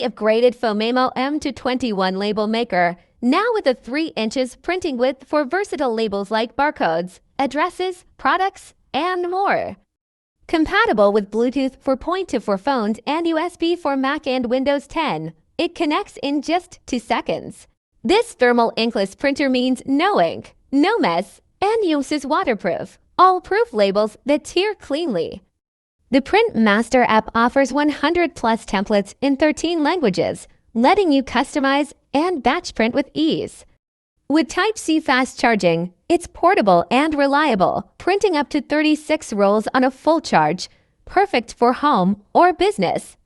newly upgraded Phomemo M221 label maker, now with a 3 inches printing width for versatile labels like barcodes, addresses, products, and more. Compatible with Bluetooth for point-to-4 phones and USB for Mac and Windows 10, it connects in just 2 seconds. This thermal inkless printer means no ink, no mess, and uses waterproof, all-proof labels that tear cleanly. The Print Master app offers 100-plus templates in 13 languages, letting you customize and batch print with ease. With Type-C fast charging, it's portable and reliable, printing up to 36 rolls on a full charge, perfect for home or business.